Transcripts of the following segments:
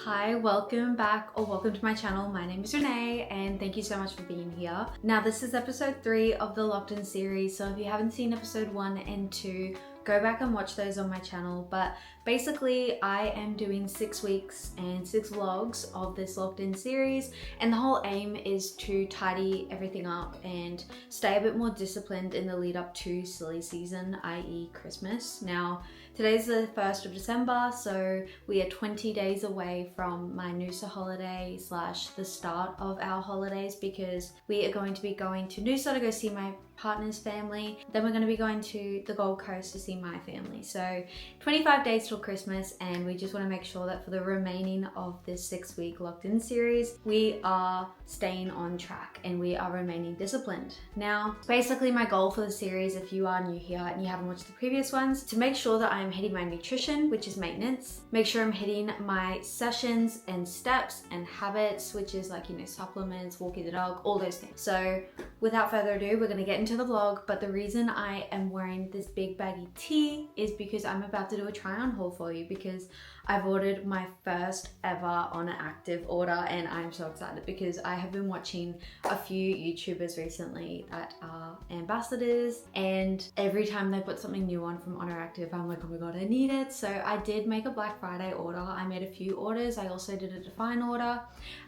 Hi, welcome back or welcome to my channel. My name is Renee and thank you so much for being here. Now this is episode 3 of the Locked In series, so if you haven't seen episode 1 and 2, go back and watch those on my channel. But basically I am doing 6 weeks and 6 vlogs of this Locked In series, and the whole aim is to tidy everything up and stay a bit more disciplined in the lead up to silly season, i.e. Christmas. Now today's the 1st of December, so we are 20 days away from my Noosa holiday / the start of our holidays, because we are going to be going to Noosa to go see my partner's family. Then we're going to be going to the Gold Coast to see my family. So 25 days till Christmas, and we just want to make sure that for the remaining of this 6-week Locked In series, we are staying on track and we are remaining disciplined. Now, basically my goal for the series, if you are new here and you haven't watched the previous ones, to make sure that I'm hitting my nutrition, which is maintenance, make sure I'm hitting my sessions and steps and habits, which is like, supplements, walking the dog, all those things. So without further ado, we're going to get into the vlog. But the reason I am wearing this big baggy tee is because I'm about to do a try on haul for you, because I've ordered my first ever on an Active order, and I'm so excited because I have been watching a few YouTubers recently that are ambassadors, and every time they put something new on from Honor Active, I'm like, oh my god, I need it. So I did make a Black Friday order. I made a few orders. I also did a Define order,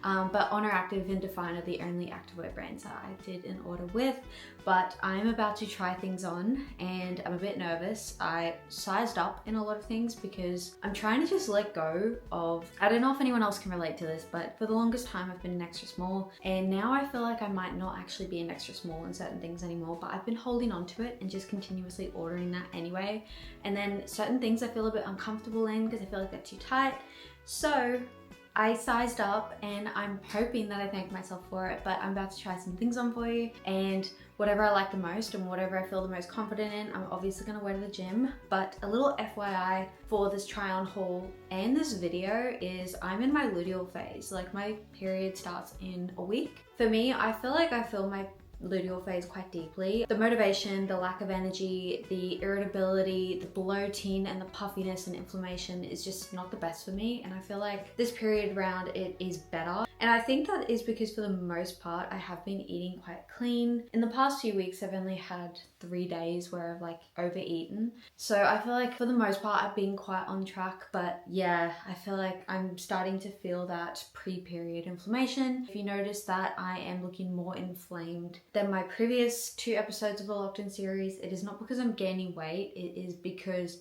but Honor Active and Define are the only activewear brands that I did an order with. But I'm about to try things on and I'm a bit nervous. I sized up in a lot of things because I'm trying to just let go of, I don't know if anyone else can relate to this, but for the longest time I've been an extra small, and now I feel like I might not actually be an extra small in certain things anymore, but I've been holding on to it and just continuously ordering that anyway. And then certain things I feel a bit uncomfortable in because I feel like they're too tight. So I sized up and I'm hoping that I thank myself for it, but I'm about to try some things on for you, and whatever I like the most and whatever I feel the most confident in, I'm obviously gonna wear to the gym. But a little FYI for this try on haul and this video is I'm in my luteal phase. Like, my period starts in a week. For me, I feel like I feel my luteal phase quite deeply. The motivation, the lack of energy, the irritability, the bloating and the puffiness and inflammation is just not the best for me, and I feel like this period round it is better. And I think that is because for the most part I have been eating quite clean. In the past few weeks I've only had 3 days where I've like overeaten, so I feel like for the most part I've been quite on track. But yeah, I feel like I'm starting to feel that pre-period inflammation. If you notice that I am looking more inflamed than my previous 2 episodes of the Locked In series, it is not because I'm gaining weight, it is because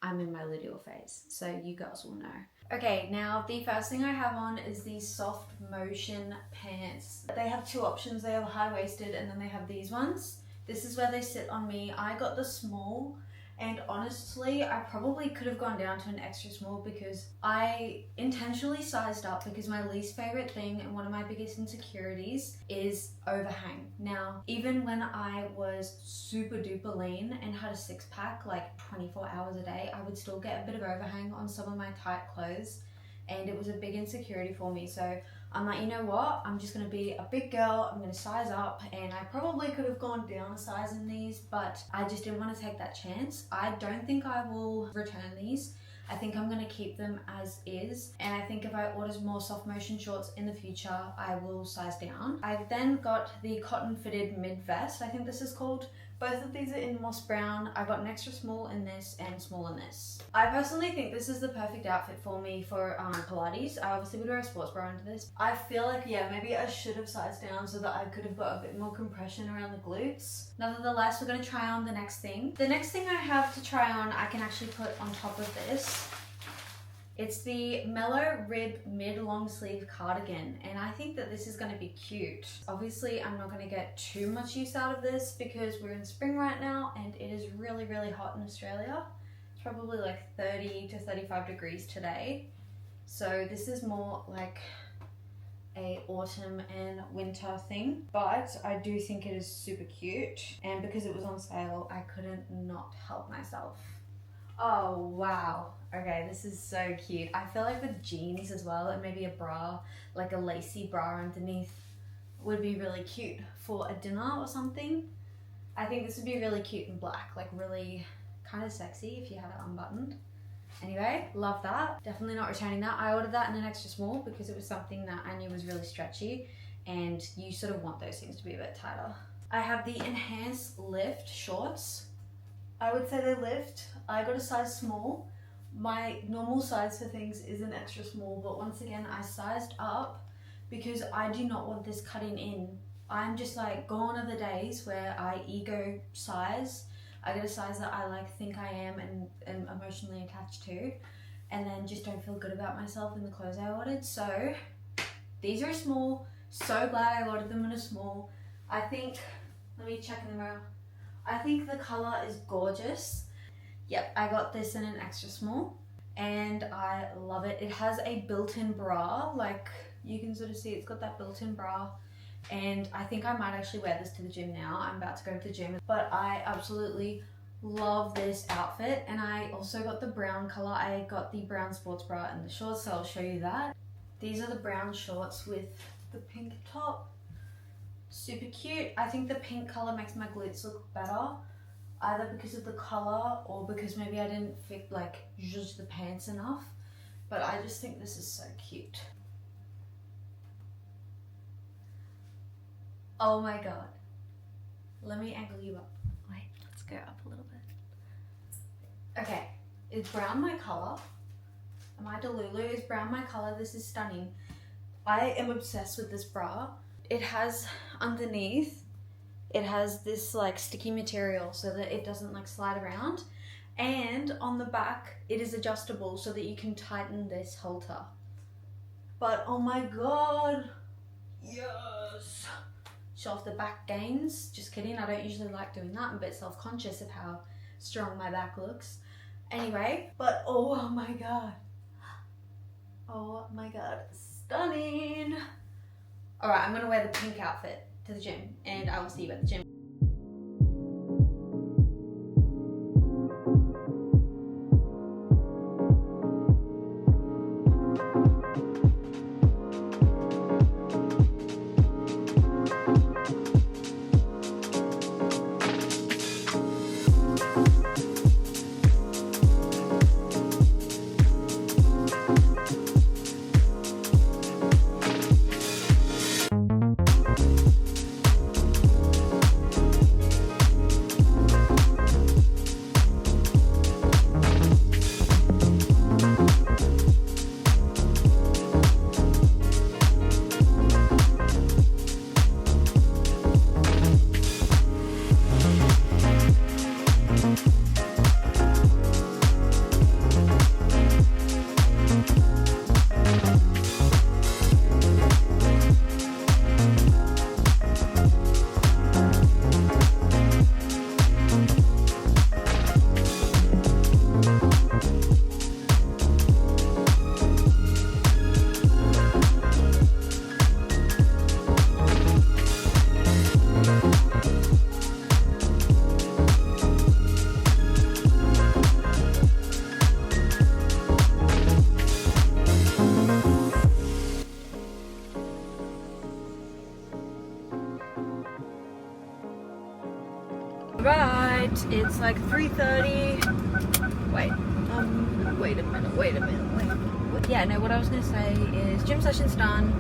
I'm in my luteal phase. So you girls will know. Okay, now the first thing I have on is these soft motion pants. They have 2 options. They have high-waisted and then they have these ones. This is where they sit on me. I got the small, and honestly I probably could have gone down to an extra small because I intentionally sized up, because my least favorite thing and one of my biggest insecurities is overhang. Now, even when I was super duper lean and had a 6-pack like 24 hours a day, I would still get a bit of overhang on some of my tight clothes, and it was a big insecurity for me. So I'm like, you know what, I'm just gonna be a big girl, I'm gonna size up, and I probably could have gone down a size in these, but I just didn't want to take that chance. I don't think I will return these. I think I'm gonna keep them as is, and I think if I order more soft motion shorts in the future, I will size down. I then got the cotton fitted mid vest, I think this is called. Both of these are in moss brown. I got an extra small in this and small in this. I personally think this is the perfect outfit for me for Pilates. I obviously would wear a sports bra into this. I feel like, yeah, maybe I should have sized down so that I could have got a bit more compression around the glutes. Nevertheless, we're gonna try on the next thing. The next thing I have to try on, I can actually put on top of this. It's the Mellow Rib mid long sleeve cardigan, and I think that this is going to be cute. Obviously I'm not going to get too much use out of this because we're in spring right now and it is really, really hot in Australia. It's probably like 30 to 35 degrees today. So this is more like a autumn and winter thing, but I do think it is super cute, and because it was on sale I couldn't not help myself. Oh wow, okay, this is so cute. I feel like with jeans as well, and maybe a bra, like a lacy bra underneath, would be really cute for a dinner or something. I think this would be really cute in black, like really kind of sexy if you had it unbuttoned. Anyway, love that. Definitely not returning that. I ordered that in an extra small because it was something that I knew was really stretchy, and you sort of want those things to be a bit tighter. I have the Enhanced Lift shorts. I would say they lift. I got a size small. My normal size for things is an extra small, but once again, I sized up because I do not want this cutting in. I'm just like, gone are the days where I ego size. I get a size that I like think I am and am emotionally attached to, and then just don't feel good about myself in the clothes I ordered. So these are small. So glad I ordered them in a small. I think, let me check in the mirror. I think the color is gorgeous. Yep, I got this in an extra small and I love it. It has a built-in bra, like you can sort of see it's got that built-in bra, and I think I might actually wear this to the gym now. I'm about to go to the gym, but I absolutely love this outfit. And I also got the brown color. I got the brown sports bra and the shorts, so I'll show you that. These are the brown shorts with the pink top. Super cute. I think the pink color makes my glutes look better, either because of the color or because maybe I didn't fit like zhuzh the pants enough, but I just think this is so cute. Oh my god. Let me angle you up. Wait, let's go up a little bit. Okay, is brown my color? Am I Delulu? Is brown my color? This is stunning. I am obsessed with this bra. It has underneath, it has this like sticky material so that it doesn't like slide around, and on the back it is adjustable so that you can tighten this halter. But oh my god, yes! Show off the back gains. Just kidding, I don't usually like doing that. I'm a bit self-conscious of how strong my back looks. Anyway, but oh my god. Oh my god, stunning. Alright, I'm gonna wear the pink outfit to the gym and I will see you at the gym. Right, it's like 3:30. Wait a minute. Yeah, no, what I was gonna say is gym session's done.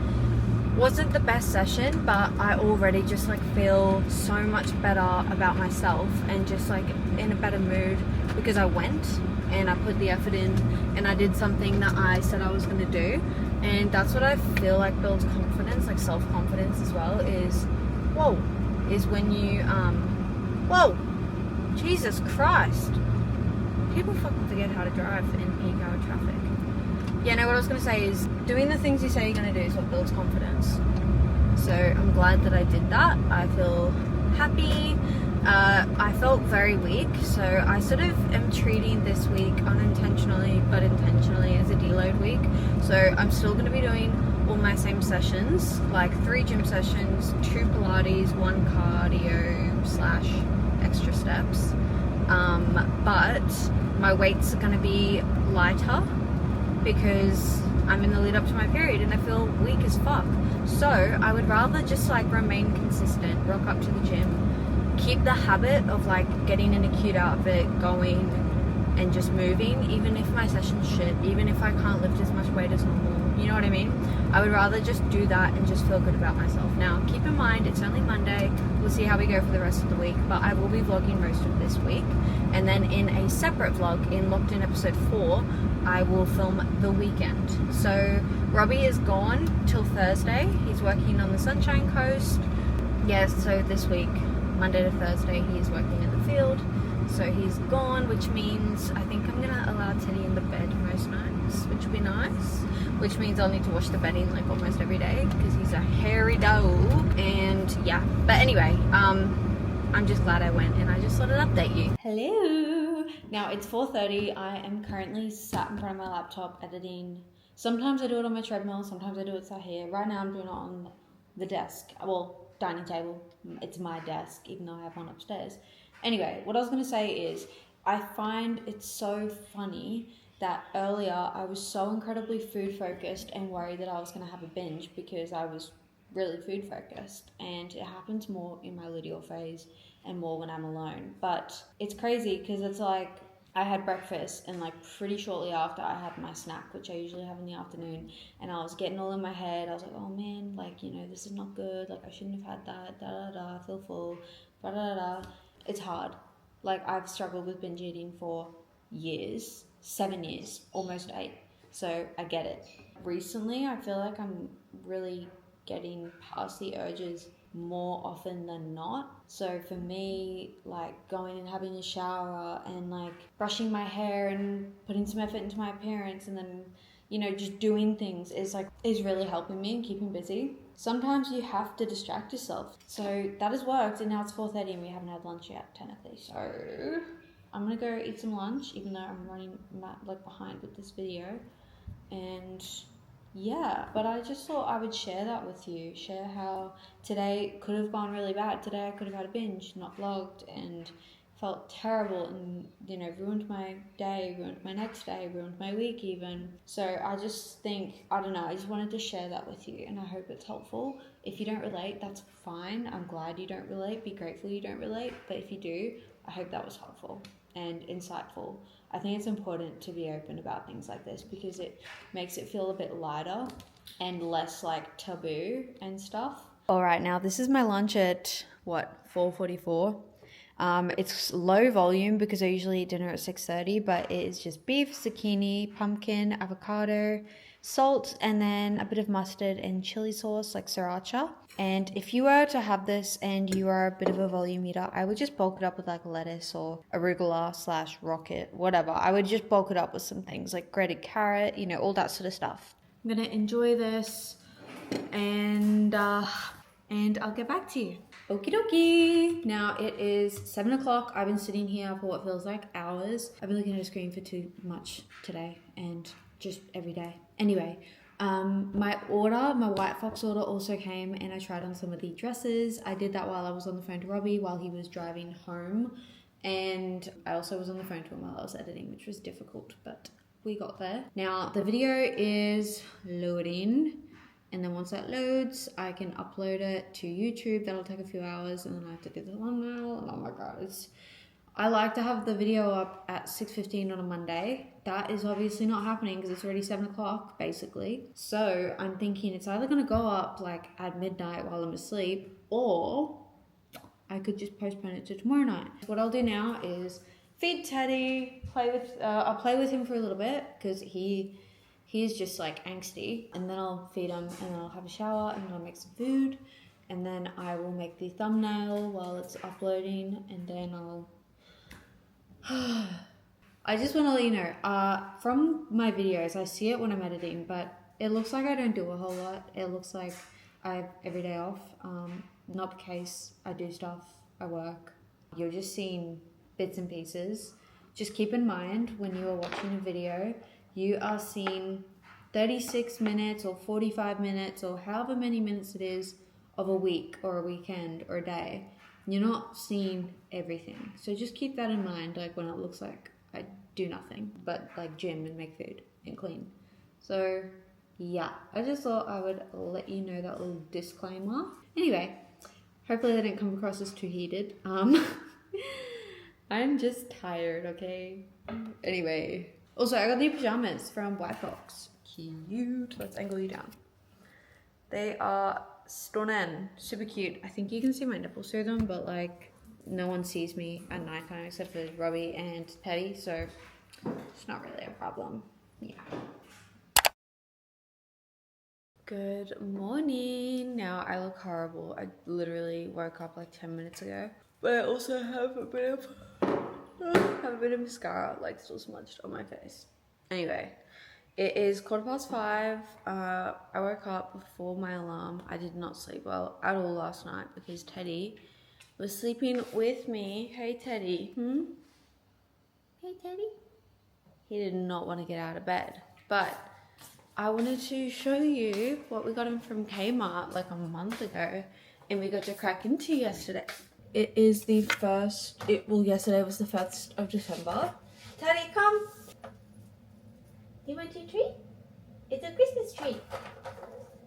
Wasn't the best session, but I already just like feel so much better about myself and just like in a better mood because I went and I put the effort in and I did something that I said I was gonna do, and that's what I feel like builds confidence, like self-confidence as well, is when you whoa, Jesus Christ. People fucking forget how to drive in peak hour traffic. Yeah, no, what I was going to say is doing the things you say you're going to do is what builds confidence. So I'm glad that I did that. I feel happy. I felt very weak, so I sort of am treating this week unintentionally but intentionally as a deload week. So I'm still going to be doing all my same sessions, like 3 gym sessions, 2 Pilates, 1 cardio / extra steps. But my weights are going to be lighter because I'm in the lead up to my period and I feel weak as fuck. So I would rather just like remain consistent, rock up to the gym, keep the habit of like getting in a cute outfit, going and just moving, even if my session's shit, even if I can't lift as much weight as normal, you know what I mean? I would rather just do that and just feel good about myself. Now, keep in mind, it's only Monday. We'll see how we go for the rest of the week, but I will be vlogging most of this week. And then in a separate vlog, in Locked In episode 4, I will film the weekend. So Robbie is gone till Thursday. He's working on the Sunshine Coast. Yes, so this week, Monday to Thursday, he is working in the field. So he's gone, which means I think I'm gonna allow Teddy in the bed most nights, which will be nice. Which means I'll need to wash the bedding like almost every day because he's a hairy dog. And yeah, but anyway, I'm just glad I went and I just thought I'd update you. Hello. Now it's 4:30. I am currently sat in front of my laptop editing. Sometimes I do it on my treadmill, sometimes I do it sat here. Right now I'm doing it on the desk, well, dining table. It's my desk, even though I have one upstairs. Anyway, what I was going to say is I find it so funny that earlier I was so incredibly food focused and worried that I was going to have a binge because I was really food focused, and it happens more in my luteal phase and more when I'm alone. But it's crazy because it's like I had breakfast and like pretty shortly after I had my snack, which I usually have in the afternoon, and I was getting all in my head. I was like, oh man, like, you know, this is not good, like I shouldn't have had that, da da da, I feel full, da da da. It's hard. Like, I've struggled with binge eating for years, 7 years, almost 8. So I get it. Recently, I feel like I'm really getting past the urges more often than not. So for me, like going and having a shower and like brushing my hair and putting some effort into my appearance and then, you know, just doing things is really helping me and keeping busy. Sometimes you have to distract yourself. So that has worked, and now it's 4:30 and we haven't had lunch yet, technically. So I'm gonna go eat some lunch, even though I'm running like behind with this video. And yeah, but I just thought I would share that with you. Share how today could have gone really bad. Today I could have had a binge, not vlogged, and felt terrible and, you know, ruined my day, ruined my next day, ruined my week even. So I just think, I don't know, I just wanted to share that with you and I hope it's helpful. If you don't relate, that's fine. I'm glad you don't relate. Be grateful you don't relate. But if you do, I hope that was helpful and insightful. I think it's important to be open about things like this because it makes it feel a bit lighter and less like taboo and stuff. All right, now this is my lunch at 4:44. It's low volume because I usually eat dinner at 6:30, but it is just beef, zucchini, pumpkin, avocado, salt, and then a bit of mustard and chili sauce like sriracha. And if you were to have this and you are a bit of a volume eater, I would just bulk it up with like lettuce or arugula/rocket, whatever. I would just bulk it up with some things like grated carrot, you know, all that sort of stuff. I'm gonna enjoy this and I'll get back to you. Okie dokie. Now it is 7 o'clock. I've been sitting here for what feels like hours. I've been looking at a screen for too much today and just every day. Anyway, my White Fox order also came and I tried on some of the dresses. I did that while I was on the phone to Robbie while he was driving home. And I also was on the phone to him while I was editing, which was difficult, but we got there. Now the video is loading. And then once that loads, I can upload it to YouTube. That'll take a few hours and then I have to do the thumbnail. And oh my God, I like to have the video up at 6:15 on a Monday. That is obviously not happening because it's already 7 o'clock basically. So I'm thinking it's either gonna go up like at midnight while I'm asleep, or I could just postpone it to tomorrow night. What I'll do now is feed Teddy, I'll play with him for a little bit because he's just like angsty, and then I'll feed him and then I'll have a shower and then I'll make some food and then I will make the thumbnail while it's uploading and then I just want to let you know, from my videos, I see it when I'm editing, but it looks like I don't do a whole lot. It looks like I have every day off. Not the case. I do stuff, I work. You're just seeing bits and pieces. Just keep in mind when you are watching a video, you are seeing 36 minutes or 45 minutes or however many minutes it is of a week or a weekend or a day. You're not seeing everything. So just keep that in mind, like when it looks like I do nothing but like gym and make food and clean. So yeah, I just thought I would let you know that little disclaimer. Anyway, hopefully that didn't come across as too heated. I'm just tired, okay? Anyway. Also, I got the pajamas from White Box. Cute. Let's angle you down. They are stunning. Super cute. I think you can see my nipples through them, but like no one sees me at nighttime except for Robbie and Teddy, so it's not really a problem. Yeah. Good morning. Now I look horrible. I literally woke up like 10 minutes ago. But I also have a bit of mascara like still smudged on my face. Anyway, it is 5:15. I woke up before my alarm. I did not sleep well at all last night because Teddy was sleeping with me. Hey Teddy. Hey Teddy. He did not want to get out of bed. But I wanted to show you what we got him from Kmart like a month ago and we got to crack into yesterday. It is the first, yesterday was the 1st of December. Teddy, come. You want your treat? It's a Christmas treat.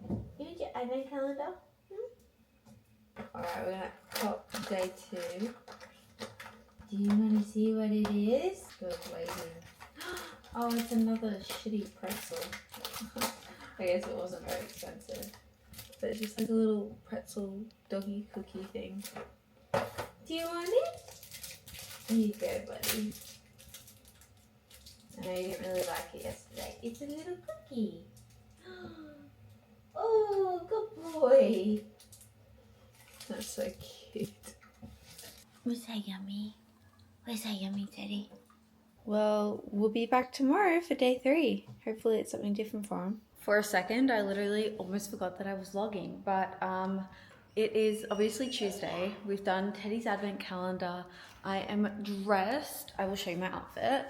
You want your advent calendar? Alright, we're gonna pop day 2. Do you want to see what it is? Good waiting. Oh, it's another shitty pretzel. I guess it wasn't very expensive. But it's just like a little pretzel doggy cookie thing. Do you want it? Here you go, buddy. I know you didn't really like it yesterday. It's a little cookie. Oh, good boy. That's so cute. Was that yummy? Was that yummy, Teddy? Well, we'll be back tomorrow for day 3. Hopefully it's something different for him. For a second, I literally almost forgot that I was vlogging, but it is obviously Tuesday. We've done Teddy's advent calendar. I am dressed. I will show you my outfit.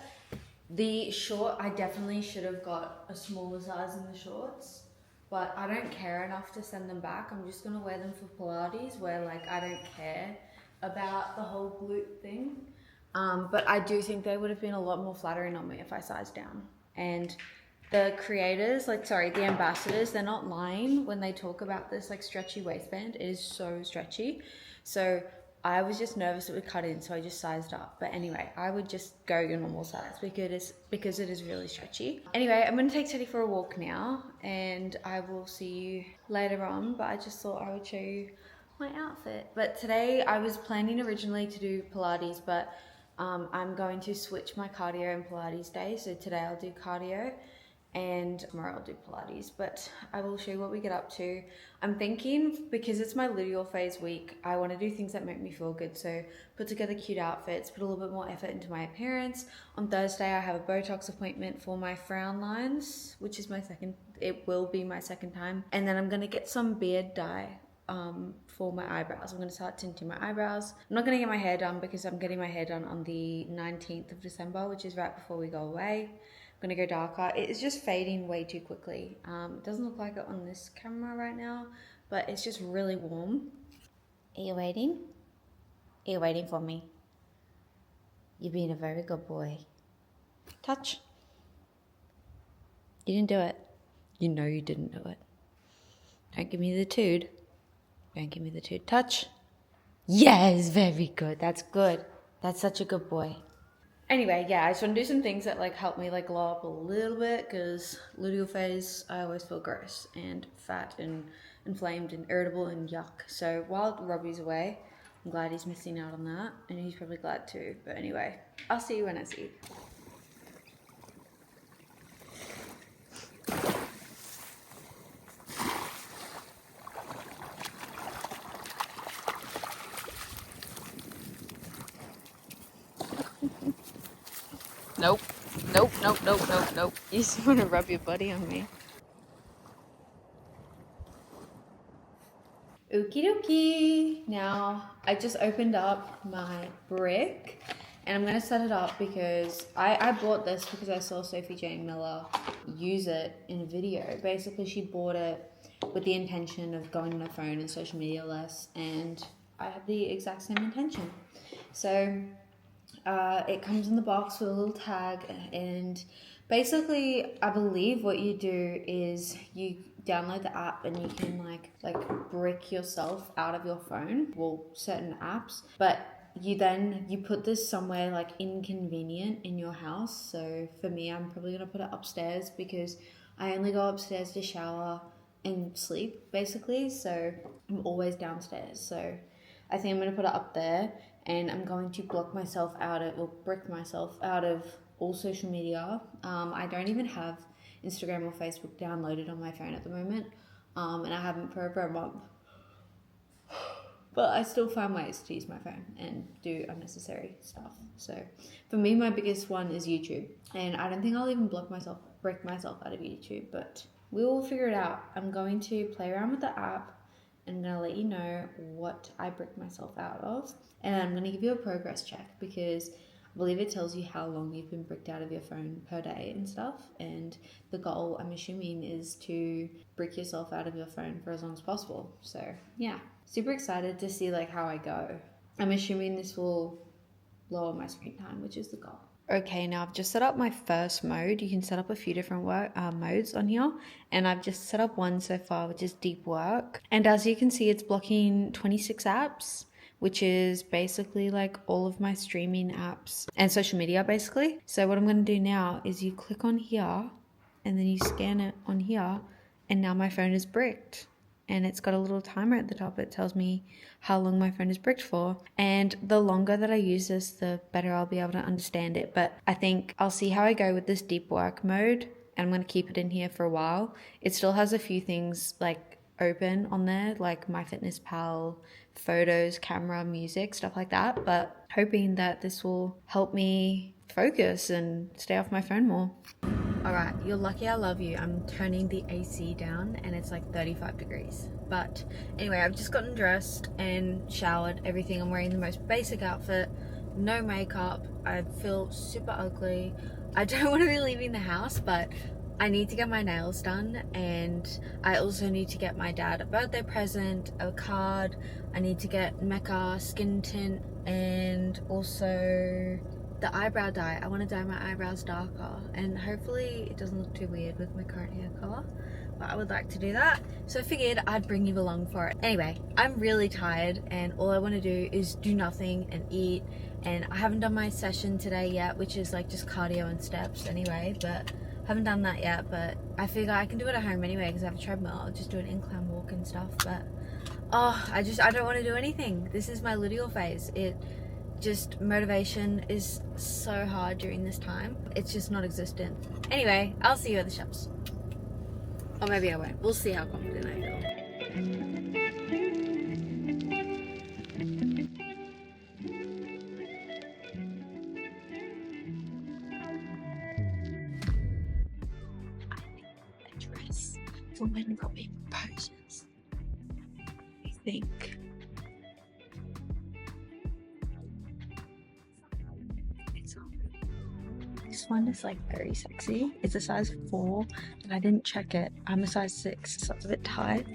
The short, I definitely should have got a smaller size in the shorts, but I don't care enough to send them back. I'm just gonna wear them for Pilates where like I don't care about the whole glute thing. But I do think they would have been a lot more flattering on me if I sized down. And the creators, the ambassadors, they're not lying when they talk about this like stretchy waistband. It is so stretchy. So I was just nervous it would cut in, so I just sized up. But anyway, I would just go your normal size because it is really stretchy. Anyway, I'm gonna take Teddy for a walk now and I will see you later on, but I just thought I would show you my outfit. But today I was planning originally to do Pilates, but I'm going to switch my cardio and Pilates day. So today I'll do cardio and tomorrow I'll do Pilates, but I will show you what we get up to. I'm thinking, because it's my luteal-phase week, I want to do things that make me feel good. So put together cute outfits, put a little bit more effort into my appearance. On Thursday, I have a Botox appointment for my frown lines, which is it will be my second time. And then I'm gonna get some beard dye for my eyebrows. I'm going to start tinting my eyebrows. I'm not going to get my hair done because I'm getting my hair done on the 19th of December, which is right before we go away. I'm going to go darker. It is just fading way too quickly. It doesn't look like it on this camera right now, but it's just really warm. Are you waiting? Are you waiting for me? You're being a very good boy. Touch. You didn't do it. You know you didn't do it. Don't give me the tood. Don't give me the toot. Touch. Yes, very good. That's good. That's such a good boy. Anyway, yeah, I just want to do some things that like help me like glow up a little bit because luteal phase, I always feel gross and fat and inflamed and irritable and yuck. So while Robbie's away, I'm glad he's missing out on that and he's probably glad too. But anyway, I'll see you when I see you. Nope. Nope, nope, nope, nope, nope. You just want to rub your buddy on me. Okie dokie. Now, I just opened up my brick and I'm going to set it up because I bought this because I saw Sophie Jane Miller use it in a video. Basically, she bought it with the intention of going on her phone and social media less, and I had the exact same intention. So it comes in the box with a little tag, and basically I believe what you do is you download the app and you can like brick yourself out of your phone, well, certain apps, but you put this somewhere like inconvenient in your house. So for me, I'm probably gonna put it upstairs because I only go upstairs to shower and sleep basically. So I'm always downstairs. So I think I'm gonna put it up there, and I'm going to block myself out of, or brick myself out of all social media. I don't even have Instagram or Facebook downloaded on my phone at the moment, and I haven't for over a month. But I still find ways to use my phone and do unnecessary stuff. So for me, my biggest one is YouTube. And I don't think I'll even break myself out of YouTube, but we will figure it out. I'm going to play around with the app, and I'm going to let you know what I brick myself out of. And I'm going to give you a progress check because I believe it tells you how long you've been bricked out of your phone per day and stuff. And the goal, I'm assuming, is to brick yourself out of your phone for as long as possible. So yeah, super excited to see like how I go. I'm assuming this will lower my screen time, which is the goal. Okay, now I've just set up my first mode. You can set up a few different modes on here, and I've just set up one so far, which is deep work. And as you can see, it's blocking 26 apps, which is basically like all of my streaming apps and social media basically. So what I'm going to do now is you click on here and then you scan it on here, and now my phone is bricked. And it's got a little timer at the top. It tells me how long my phone is bricked for. And the longer that I use this, the better I'll be able to understand it. But I think I'll see how I go with this deep work mode. And I'm going to keep it in here for a while. It still has a few things like open on there, like MyFitnessPal, photos, camera, music, stuff like that. But hoping that this will help me focus and stay off my phone more. Alright, you're lucky I love you. I'm turning the AC down and it's like 35 degrees. But anyway, I've just gotten dressed and showered, everything. I'm wearing the most basic outfit, no makeup. I feel super ugly. I don't want to be leaving the house, but I need to get my nails done, and I also need to get my dad a birthday present, a card. I need to get Mecca skin tint, and also the eyebrow dye. I want to dye my eyebrows darker, and hopefully it doesn't look too weird with my current hair color, but I would like to do that. So I figured I'd bring you along for it. Anyway, I'm really tired, and all I want to do is do nothing and eat, and I haven't done my session today yet, which is like just cardio and steps anyway, but haven't done that yet. But I figure I can do it at home anyway because I have a treadmill. I'll just do an incline walk and stuff. But I don't want to do anything. This is my luteal phase. Motivation is so hard during this time. It's just not existent. Anyway, I'll see you at the shops. Or maybe I won't. We'll see how confident I feel. I think a dress for when Robbie proposes. I think. This one is like very sexy. It's a size 4 and I didn't check it. I'm a size 6, so it's a bit tight.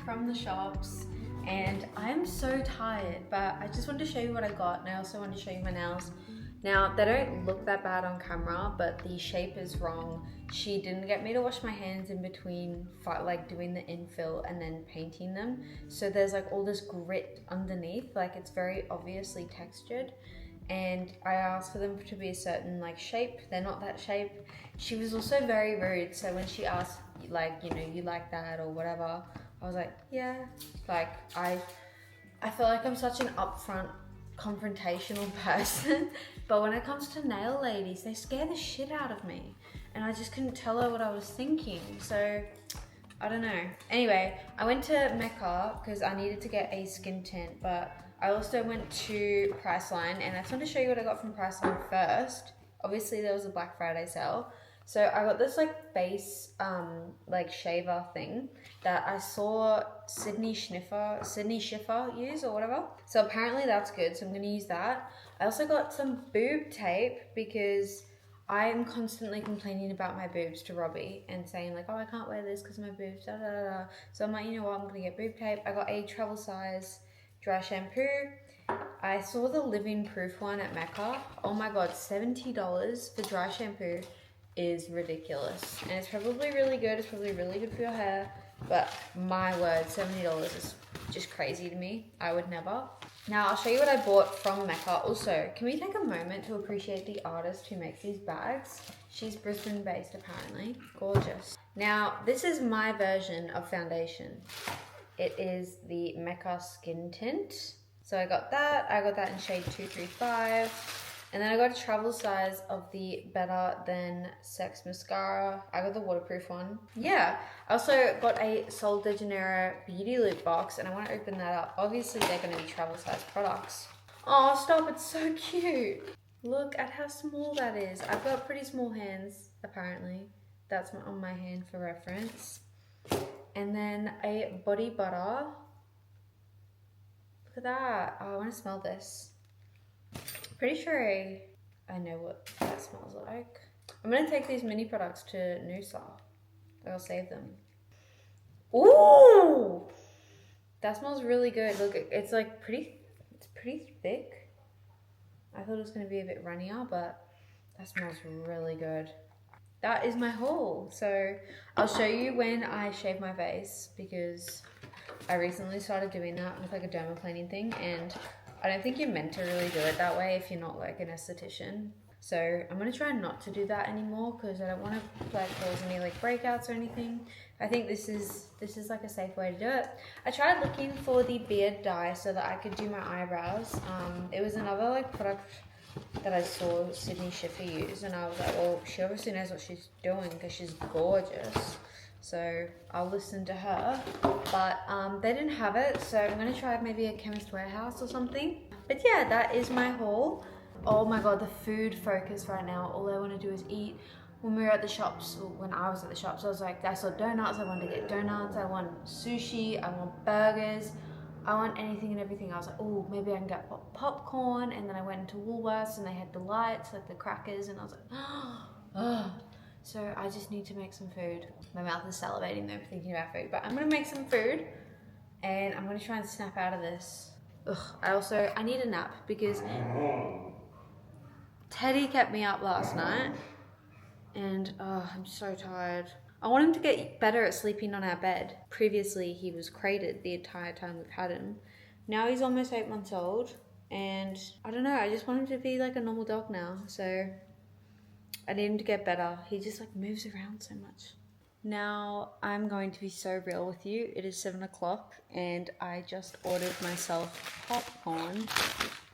From the shops, and I'm so tired, but I just wanted to show you what I got, and I also wanted to show you my nails. Now, they don't look that bad on camera, but the shape is wrong. She didn't get me to wash my hands in between like doing the infill and then painting them, so there's like all this grit underneath, like it's very obviously textured. And I asked for them to be a certain like shape. They're not that shape. She was also very rude, so when she asked like, you know, you like that or whatever, I was like, yeah. Like I feel like I'm such an upfront, confrontational person, but when it comes to nail ladies, they scare the shit out of me, and I just couldn't tell her what I was thinking. So I don't know. Anyway, I went to Mecca because I needed to get a skin tint, but I also went to Priceline, and I just want to show you what I got from Priceline first. Obviously there was a Black Friday sale, So I got this like face like shaver thing that I saw Sydney Schiffer use or whatever. So apparently that's good. So I'm gonna use that. I also got some boob tape because I'm constantly complaining about my boobs to Robbie and saying like, oh, I can't wear this because my boobs, da da da. So I'm like, you know what, I'm gonna get boob tape. I got a travel size dry shampoo. I saw the living proof one at Mecca. Oh my god, $70 for dry shampoo is ridiculous. And it's probably really good. It's probably really good for your hair. But my word, $70 is just crazy to me. I would never. Now I'll show you what I bought from Mecca. Also, can we take a moment to appreciate the artist who makes these bags? She's Brisbane based apparently. Gorgeous. Now this is my version of foundation. It is the Mecca Skin Tint. So I got that in shade 235. And then I got a travel size of the Better Than Sex mascara. I got the waterproof one. Yeah, I also got a Sol de Janeiro beauty lip box and I want to open that up. Obviously they're going to be travel size products. Oh, stop, it's so cute. Look at how small that is. I've got pretty small hands, apparently. That's on my hand for reference. And then a body butter. Look at that. Oh, I want to smell this. Pretty sure I know what that smells like. I'm going to take these mini products to Noosa. I'll save them. Ooh! That smells really good. Look, it's like pretty thick. I thought it was going to be a bit runnier, but that smells really good. That is my haul. So I'll show you when I shave my face because I recently started doing that with like a dermaplaning thing, and I don't think you're meant to really do it that way if you're not like an esthetician. So I'm gonna try not to do that anymore because I don't want to like cause any like breakouts or anything. I think this is like a safe way to do it. I tried looking for the beard dye so that I could do my eyebrows. It was another like product that I saw Sydney Schiffer use, and I was like, well, she obviously knows what she's doing because she's gorgeous. So I'll listen to her, but they didn't have it, so I'm gonna try maybe a Chemist Warehouse or something. But yeah, that is my haul. Oh my god, the food focus right now. All I want to do is eat. When we were at the shops, or when I was at the shops, I was like, I saw donuts, I wanted to get donuts, I want sushi, I want burgers, I want anything and everything. I was like, oh, maybe I can get popcorn. And then I went into Woolworths and they had delights, like the crackers, and I was like, oh. So I just need to make some food. My mouth is salivating though, thinking about food, but I'm gonna make some food and I'm gonna try and snap out of this. Ugh, I need a nap because Teddy kept me up last night and I'm so tired. I want him to get better at sleeping on our bed. Previously, he was crated the entire time we've had him. Now he's almost 8 months old and I don't know, I just want him to be like a normal dog now. So I need him to get better. He just like moves around so much. Now I'm going to be so real with you. It is 7 o'clock and I just ordered myself popcorn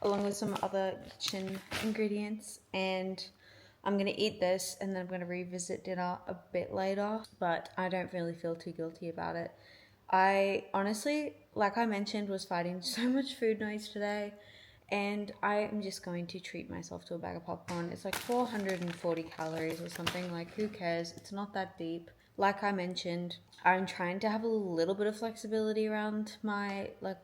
along with some other kitchen ingredients, and I'm gonna eat this and then I'm gonna revisit dinner a bit later, but I don't really feel too guilty about it. I honestly, like I mentioned, was fighting so much food noise today, and I am just going to treat myself to a bag of popcorn. It's like 440 calories or something, like who cares? It's not that deep. Like I mentioned, I'm trying to have a little bit of flexibility around my like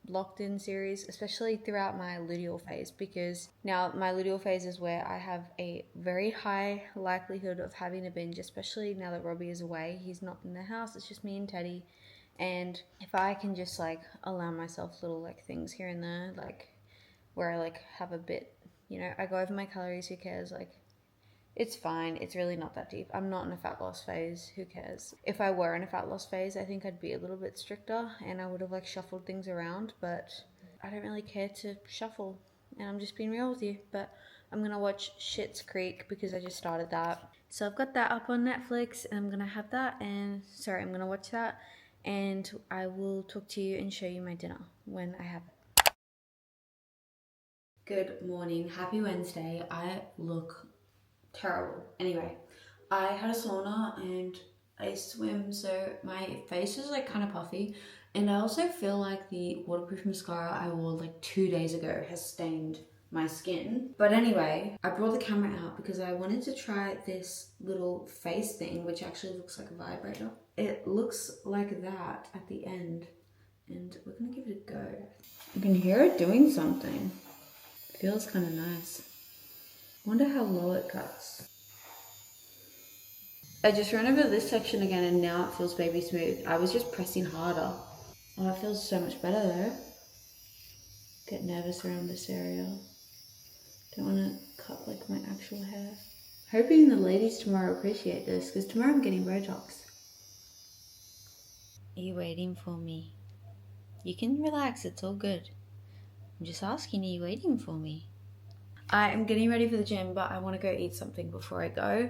locked in series, especially throughout my luteal phase, because now my luteal phase is where I have a very high likelihood of having a binge, especially now that Robbie is away. He's not in the house, it's just me and Teddy. And if I can just like allow myself little like things here and there, like where I like have a bit, you know, I go over my calories, who cares? Like it's fine. It's really not that deep. I'm not in a fat loss phase. Who cares? If I were in a fat loss phase, I think I'd be a little bit stricter and I would have like shuffled things around, but I don't really care to shuffle, and I'm just being real with you. But I'm going to watch Schitt's Creek because I just started that. So I've got that up on Netflix and I'm going to have that I'm going to watch that, and I will talk to you and show you my dinner when I have it. Good morning. Happy Wednesday. I look terrible. Anyway, I had a sauna and a swim, so my face is like kind of puffy, and I also feel like the waterproof mascara I wore like 2 days ago has stained my skin. But anyway, I brought the camera out because I wanted to try this little face thing, which actually looks like a vibrator. It looks like that at the end, and we're gonna give it a go. You can hear it doing something. Feels kind of nice. Wonder how low it cuts. I just ran over this section again and now it feels baby smooth. I was just pressing harder. Oh, it feels so much better though. Get nervous around this area. Don't want to cut like my actual hair. Hoping the ladies tomorrow appreciate this because tomorrow I'm getting Botox. Are you waiting for me? You can relax, it's all good. I'm just asking, are you waiting for me? I am getting ready for the gym, but I want to go eat something before I go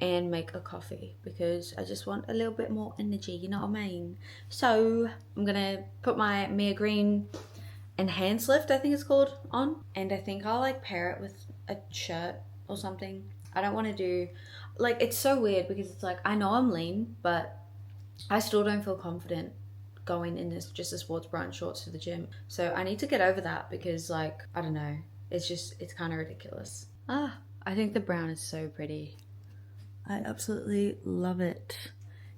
and make a coffee because I just want a little bit more energy, you know what I mean? So I'm gonna put my Mia Green Enhanced Lift, I think it's called, on, and I think I'll like pair it with a shirt or something. I don't want to do, like, it's so weird because it's like, I know I'm lean, but I still don't feel confident going in this just a sports bra and shorts to the gym. So I need to get over that because, like, I don't know, it's kind of ridiculous. I think the brown is so pretty. I absolutely love it.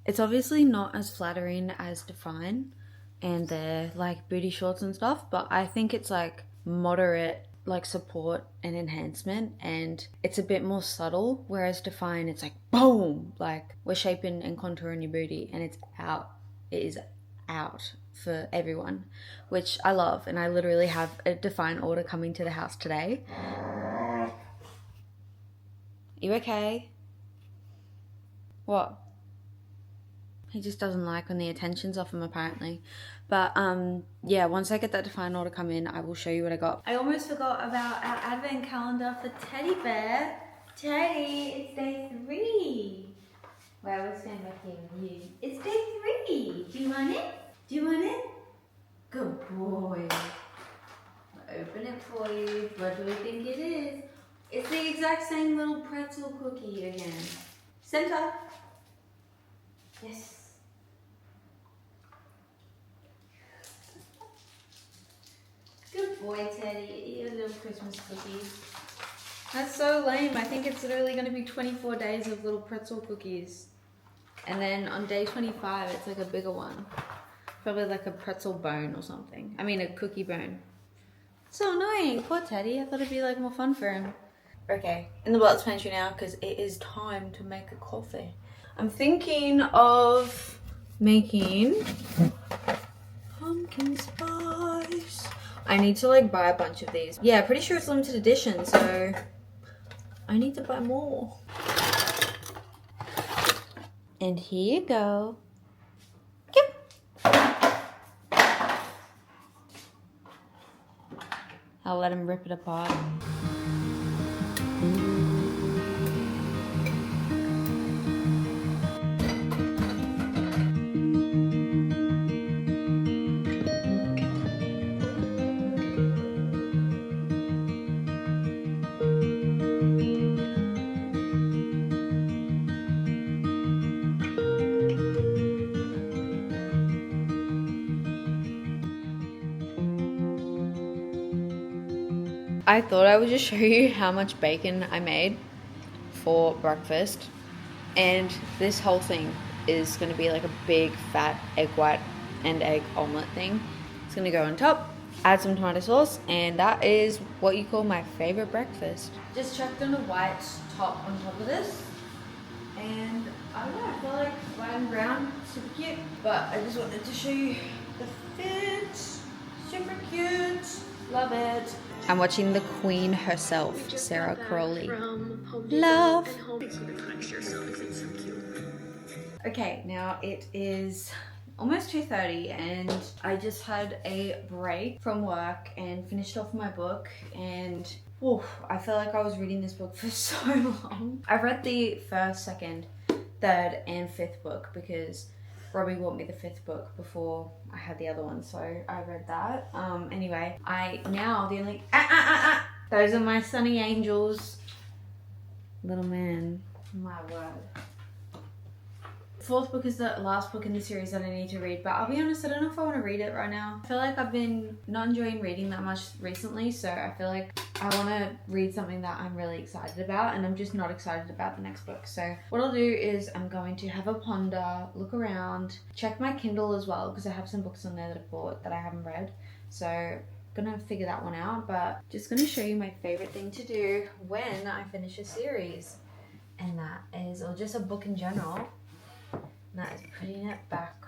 It's obviously not as flattering as Define and their like booty shorts and stuff, but I think it's like moderate like support and enhancement, and it's a bit more subtle, whereas Define, it's like boom, like we're shaping and contouring your booty and it's out. It is out for everyone, which I love, and I literally have a Define order coming to the house today. You okay? What? He just doesn't like when the attention's off him apparently. But yeah, once I get that Define order come in, I will show you what I got. I almost forgot about our advent calendar for Teddy Bear. Teddy, it's day 3. Well, we'll stand back here with you. It's day 3. Do you want it? Do you want it? Good boy. I'll open it for you. What do we think it is? It's the exact same little pretzel cookie again. Center. Yes. Good boy, Teddy. Eat your little Christmas cookies. That's so lame. I think it's literally going to be 24 days of little pretzel cookies. And then on day 25, it's like a bigger one. Probably like a pretzel bone or something. I mean, a cookie bone. So annoying. Poor Teddy. I thought it'd be like more fun for him. Okay, in the box pantry now because it is time to make a coffee. I'm thinking of making pumpkin spice. I need to like buy a bunch of these. Yeah, pretty sure it's limited edition, so I need to buy more. And here you go. I'll let him rip it apart. I thought I would just show you how much bacon I made for breakfast, and this whole thing is going to be like a big fat egg white and egg omelette thing. It's going to go on top, add some tomato sauce, and that is what you call my favorite breakfast. Just chucked on a white top on top of this, and I don't know, I feel like white and brown, super cute, but I just wanted to show you the fit. Super cute, love it. I'm watching the queen herself, Sarah Crowley. Love. Okay, now it is almost 2:30 and I just had a break from work and finished off my book, and I feel like I was reading this book for so long. I've read the first, second, third and fifth book because Robbie bought me the 5th book before I had the other one, so I read that. Anyway, those are my sunny angels. Little man, my word. 4th book is the last book in the series that I need to read, but I'll be honest, I don't know if I want to read it right now. I feel like I've been not enjoying reading that much recently, so I feel like I want to read something that I'm really excited about, and I'm just not excited about the next book. So what I'll do is I'm going to have a ponder, look around, check my Kindle as well, because I have some books on there that I bought that I haven't read. So I'm gonna figure that one out, but just gonna show you my favorite thing to do when I finish a series. And that is, or just a book in general, and that is putting it back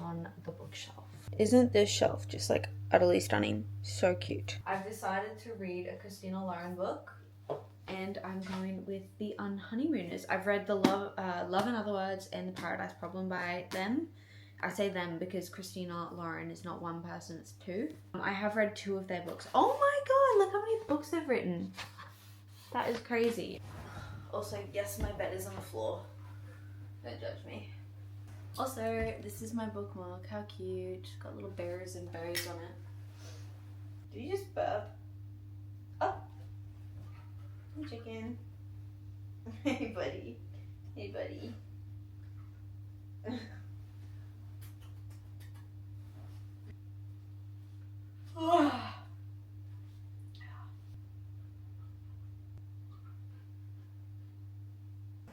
on the bookshelf. Isn't this shelf just like utterly stunning? So cute. I've decided to read a Christina Lauren book, and I'm going with The Unhoneymooners. I've read the Love in Other Words and The Paradise Problem by them. I say them because Christina Lauren is not one person, it's two. I have read 2 of their books. Oh my god, look how many books they've written. That is crazy. Also, yes, my bed is on the floor. Don't judge me. Also, this is my bookmark. How cute. Got little bears and bows on it. Did you just burp? Oh. Hey, chicken. Hey, buddy. Hey, buddy.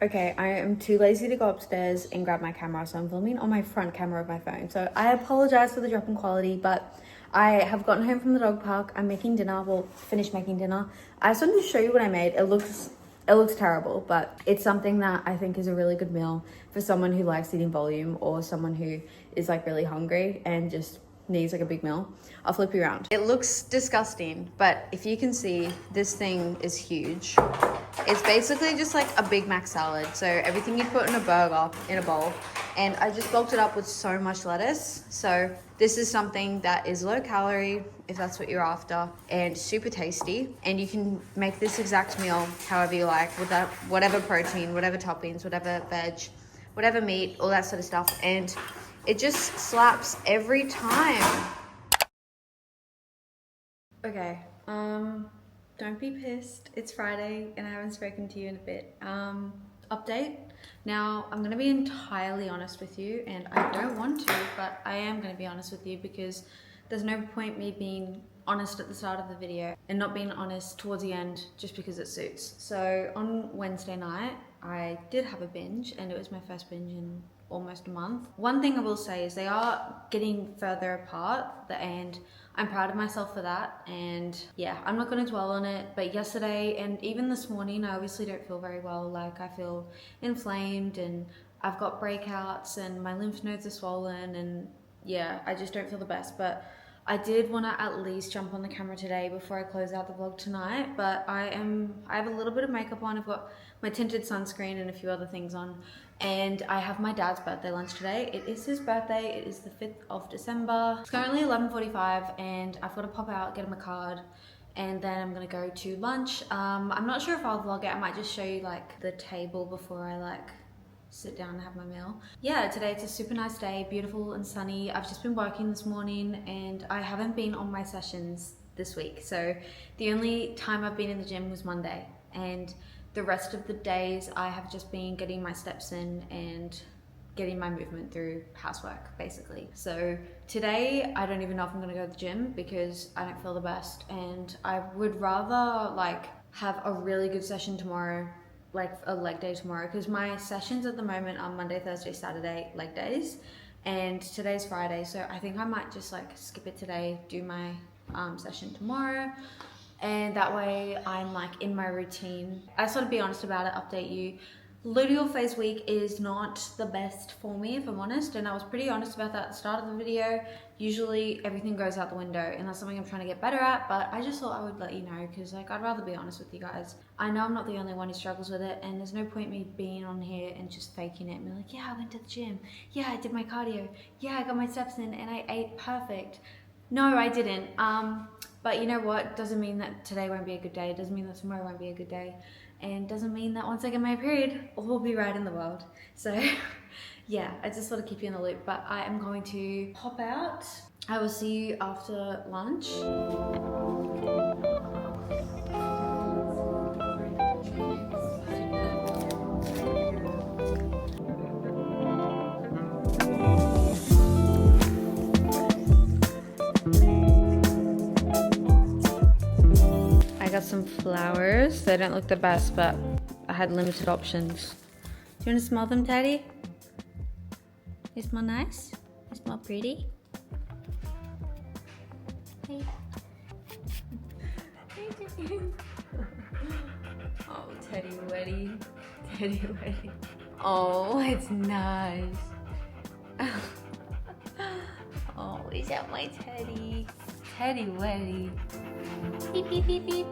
Okay, I am too lazy to go upstairs and grab my camera, so I'm filming on my front camera of my phone. So I apologize for the drop in quality, but I have gotten home from the dog park. I'm making dinner, well, finished making dinner. I just wanted to show you what I made. It looks terrible, but it's something that I think is a really good meal for someone who likes eating volume, or someone who is like really hungry and just needs like a big meal. I'll flip you around. It looks disgusting, but if you can see, this thing is huge. It's basically just like a Big Mac salad. So everything you'd put in a burger in a bowl. And I just bulked it up with so much lettuce. So this is something that is low calorie, if that's what you're after, and super tasty. And you can make this exact meal however you like, with that, whatever protein, whatever toppings, whatever veg, whatever meat, all that sort of stuff. And it just slaps every time. Okay, don't be pissed. It's Friday and I haven't spoken to you in a bit. Update. Now, I'm going to be entirely honest with you, and I don't want to, but I am going to be honest with you because there's no point me being honest at the start of the video and not being honest towards the end just because it suits. So on Wednesday night, I did have a binge, and it was my first binge in almost a month. One thing I will say is they are getting further apart, and I'm proud of myself for that. And yeah, I'm not going to dwell on it, but yesterday and even this morning, I obviously don't feel very well. Like, I feel inflamed and I've got breakouts and my lymph nodes are swollen, and yeah, I just don't feel the best. But I did want to at least jump on the camera today before I close out the vlog tonight. But I have a little bit of makeup on. I've got my tinted sunscreen and a few other things on. And I have my dad's birthday lunch today. It is his birthday. It is the 5th of December. It's currently 11:45 and I've got to pop out, get him a card, and then I'm gonna go to lunch. I'm not sure if I'll vlog it. I might just show you like the table before I like sit down and have my meal. Yeah, today it's a super nice day, beautiful and sunny. I've just been working this morning and I haven't been on my sessions this week. So the only time I've been in the gym was Monday, and the rest of the days I have just been getting my steps in and getting my movement through housework, basically. So today I don't even know if I'm gonna go to the gym because I don't feel the best, and I would rather like have a really good session tomorrow, like a leg day tomorrow, because my sessions at the moment are Monday, Thursday, Saturday leg days, and today's Friday. So I think I might just like skip it today, do my session tomorrow, and that way I'm like in my routine. I just want to be honest about it, update you. Luteal-phase week is not the best for me, if I'm honest, and I was pretty honest about that at the start of the video. Usually everything goes out the window, and that's something I'm trying to get better at, but I just thought I would let you know because like I'd rather be honest with you guys. I know I'm not the only one who struggles with it, and there's no point me being on here and just faking it and be like, yeah, I went to the gym, yeah, I did my cardio, yeah, I got my steps in, and I ate perfect. No, I didn't. But you know what? Doesn't mean that today won't be a good day. It doesn't mean that tomorrow won't be a good day. And doesn't mean that once I get my period, all will be right in the world. So yeah, I just want to keep you in the loop. But I am going to pop out. I will see you after lunch. flowers. They don't look the best, but I had limited options. Do you want to smell them, Teddy? They smell nice? They smell pretty? Hey. Oh, Teddy Weddy. Teddy Weddy. Oh, it's nice. Oh, is that my Teddy? Teddy Weddy. Beep, beep, beep, beep.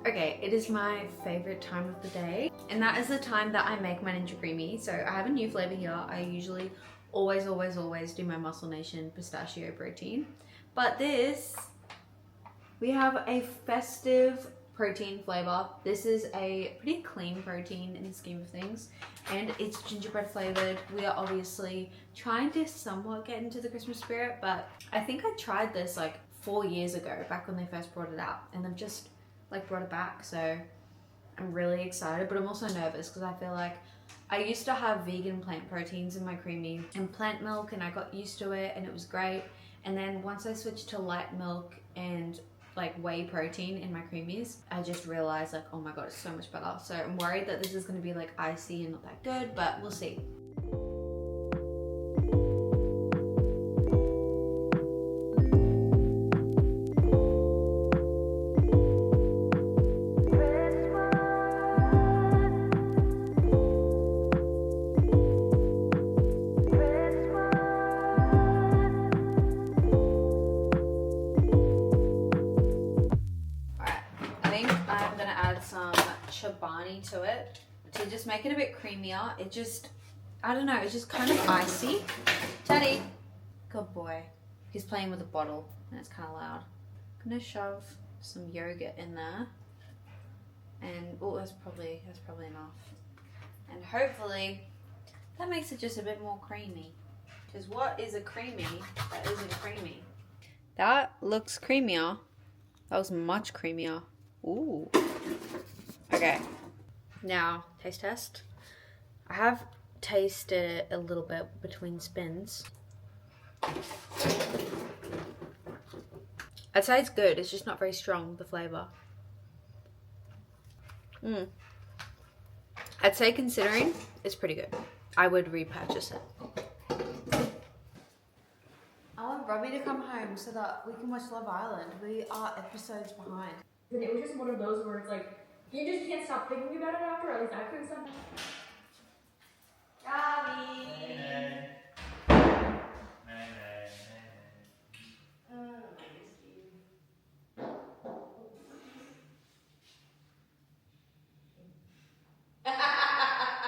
Okay, it is my favorite time of the day, and that is the time that I make my Ninja Creamy. So I have a new flavor here. I usually always do my Muscle Nation pistachio protein, but this, we have a festive protein flavor. This is a pretty clean protein in the scheme of things, and it's gingerbread flavored. We are obviously trying to somewhat get into the Christmas spirit, but I think I tried this like 4 years ago, back when they first brought it out, and I've just like brought it back. So I'm really excited, but I'm also nervous because I feel like I used to have vegan plant proteins in my creamy and plant milk, and I got used to it and it was great. And then once I switched to light milk and like whey protein in my creamies, I just realized like, oh my god, it's so much better. So I'm worried that this is going to be like icy and not that good, but we'll see. Chobani to it to just make it a bit creamier. It just, I don't know, it's just kind of icy. Teddy, good boy. He's playing with a bottle and it's kind of loud. I'm gonna shove some yogurt in there, and oh, that's probably enough. And hopefully that makes it just a bit more creamy. Because what is a creamy that isn't creamy? That looks creamier. That was much creamier. Ooh. Okay, now taste test. I have tasted it a little bit between spins. I'd say it's good, it's just not very strong, the flavour. I'd say considering, it's pretty good. I would repurchase it. I want Robbie to come home so that we can watch Love Island. We are episodes behind. And it was just one of those where it's like, you just can't stop thinking about it after, at least I couldn't stop. Robbie! Hey.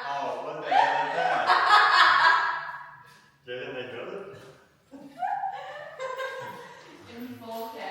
Oh, what the hell is that? Didn't they do it? In 4K.